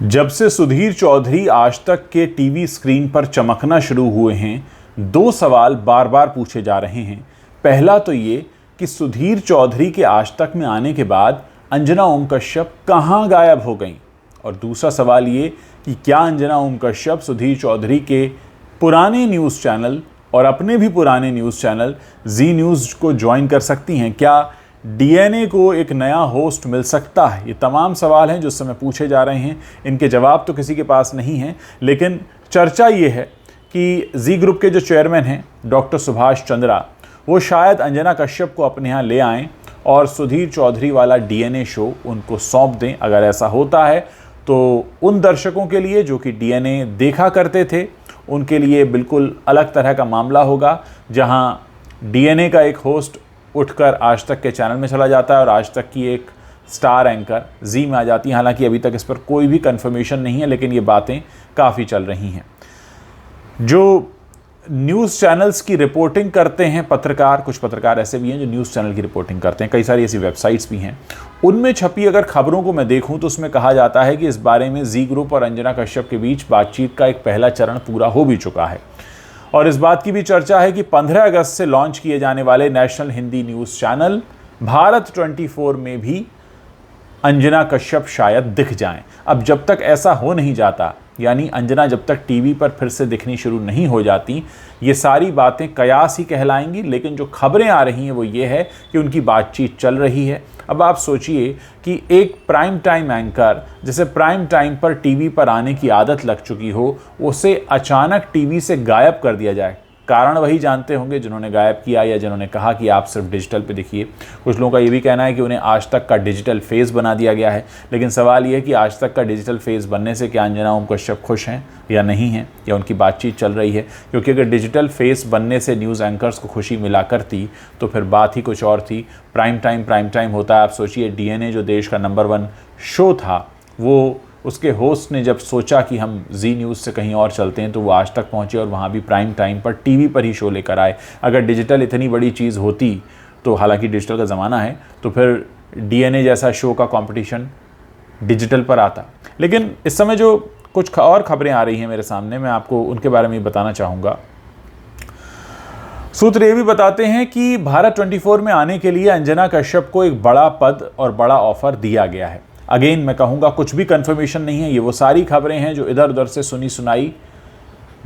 जब से सुधीर चौधरी आज तक के टीवी स्क्रीन पर चमकना शुरू हुए हैं, दो सवाल बार बार पूछे जा रहे हैं। पहला तो ये कि सुधीर चौधरी के आज तक में आने के बाद अंजना ओम कश्यप कहाँ गायब हो गईं, और दूसरा सवाल ये कि क्या अंजना ओम कश्यप सुधीर चौधरी के पुराने न्यूज़ चैनल और अपने भी पुराने न्यूज़ चैनल जी न्यूज़ को ज्वाइन कर सकती हैं। क्या डीएनए को एक नया होस्ट मिल सकता है? ये तमाम सवाल हैं जो इस समय पूछे जा रहे हैं। इनके जवाब तो किसी के पास नहीं हैं, लेकिन चर्चा ये है कि जी ग्रुप के जो चेयरमैन हैं डॉक्टर सुभाष चंद्रा, वो शायद अंजना कश्यप को अपने यहाँ ले आएँ और सुधीर चौधरी वाला डीएनए शो उनको सौंप दें। अगर ऐसा होता है तो उन दर्शकों के लिए जो कि डीएनए देखा करते थे, उनके लिए बिल्कुल अलग तरह का मामला होगा, जहाँ डीएनए का एक होस्ट उठकर आज तक के चैनल में चला जाता है और आज तक की एक स्टार एंकर जी में आ जाती है। हालांकि अभी तक इस पर कोई भी कंफर्मेशन नहीं है, लेकिन ये बातें काफ़ी चल रही हैं। जो न्यूज़ चैनल्स की रिपोर्टिंग करते हैं पत्रकार, कुछ पत्रकार ऐसे भी हैं जो न्यूज़ चैनल की रिपोर्टिंग करते हैं, कई सारी ऐसी वेबसाइट्स भी हैं, उनमें छपी अगर खबरों को मैं देखूं तो उसमें कहा जाता है कि इस बारे में जी ग्रुप और अंजना कश्यप के बीच बातचीत का एक पहला चरण पूरा हो भी चुका है। और इस बात की भी चर्चा है कि 15 अगस्त से लॉन्च किए जाने वाले national Hindi news channel Bharat 24 में भी अंजना कश्यप शायद दिख जाएं। अब जब तक ऐसा हो नहीं जाता, यानी अंजना जब तक टीवी पर फिर से दिखनी शुरू नहीं हो जाती, ये सारी बातें कयास ही कहलाएंगी। लेकिन जो खबरें आ रही हैं वो ये है कि उनकी बातचीत चल रही है। अब आप सोचिए कि एक प्राइम टाइम एंकर, जैसे प्राइम टाइम पर टीवी पर आने की आदत लग चुकी हो, उसे अचानक टीवी से गायब कर दिया जाए। कारण वही जानते होंगे जिन्होंने गायब किया या जिन्होंने कहा कि आप सिर्फ डिजिटल पे दिखिए। कुछ लोगों का ये भी कहना है कि उन्हें आज तक का डिजिटल फेस बना दिया गया है। लेकिन सवाल ये है कि आज तक का डिजिटल फेस बनने से क्या अंजना ओम कश्यप खुश हैं या नहीं हैं, या उनकी बातचीत चल रही है? क्योंकि अगर डिजिटल फेस बनने से न्यूज़ एंकर्स को खुशी मिला करती तो फिर बात ही कुछ और थी। प्राइम टाइम होता है। आप सोचिए, डीएनए जो देश का नंबर 1 शो था, वो उसके होस्ट ने जब सोचा कि हम जी न्यूज़ से कहीं और चलते हैं तो वो आज तक पहुँचे और वहाँ भी प्राइम टाइम पर टीवी पर ही शो लेकर आए। अगर डिजिटल इतनी बड़ी चीज़ होती तो, हालांकि डिजिटल का ज़माना है, तो फिर डीएनए जैसा शो का कंपटीशन डिजिटल पर आता। लेकिन इस समय जो कुछ और खबरें आ रही हैं मेरे सामने, मैं आपको उनके बारे में बताना चाहूँगा। सूत्र ये भी बताते हैं कि भारत 24 में आने के लिए अंजना कश्यप को एक बड़ा पद और बड़ा ऑफर दिया गया है। अगेन मैं कहूँगा, कुछ भी कंफर्मेशन नहीं है, ये वो सारी खबरें हैं जो इधर उधर से सुनी सुनाई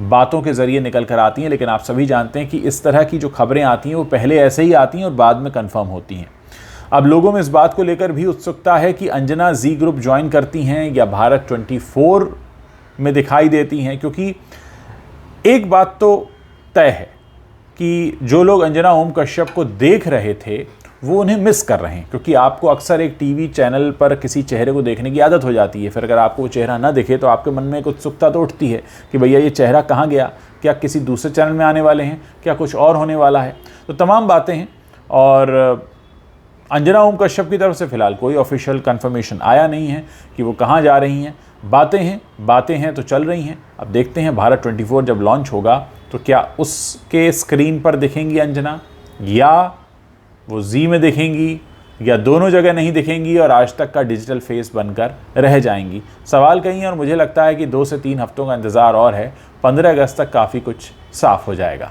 बातों के ज़रिए निकल कर आती हैं। लेकिन आप सभी जानते हैं कि इस तरह की जो खबरें आती हैं वो पहले ऐसे ही आती हैं और बाद में कंफर्म होती हैं। अब लोगों में इस बात को लेकर भी उत्सुकता है कि अंजना जी ग्रुप ज्वाइन करती हैं या भारत 24 में दिखाई देती हैं, क्योंकि एक बात तो तय है कि जो लोग अंजना ओम कश्यप को देख रहे थे वो उन्हें मिस कर रहे हैं। क्योंकि आपको अक्सर एक टीवी चैनल पर किसी चेहरे को देखने की आदत हो जाती है, फिर अगर आपको वो चेहरा ना दिखे तो आपके मन में एक उत्सुकता तो उठती है कि भैया ये चेहरा कहाँ गया, क्या किसी दूसरे चैनल में आने वाले हैं, क्या कुछ और होने वाला है। तो तमाम बातें हैं, और अंजना ओम कश्यप की तरफ से फ़िलहाल कोई ऑफिशियल कंफर्मेशन आया नहीं है कि वो कहाँ जा रही हैं। बातें हैं तो चल रही हैं। अब देखते हैं भारत 24 जब लॉन्च होगा तो क्या उसके स्क्रीन पर दिखेंगी अंजना, या वो जी में दिखेंगी, या दोनों जगह नहीं दिखेंगी और आज तक का डिजिटल फेस बनकर रह जाएंगी। सवाल कहीं है, और मुझे लगता है कि 2 से 3 हफ्तों का इंतज़ार और है। 15 अगस्त तक काफ़ी कुछ साफ हो जाएगा।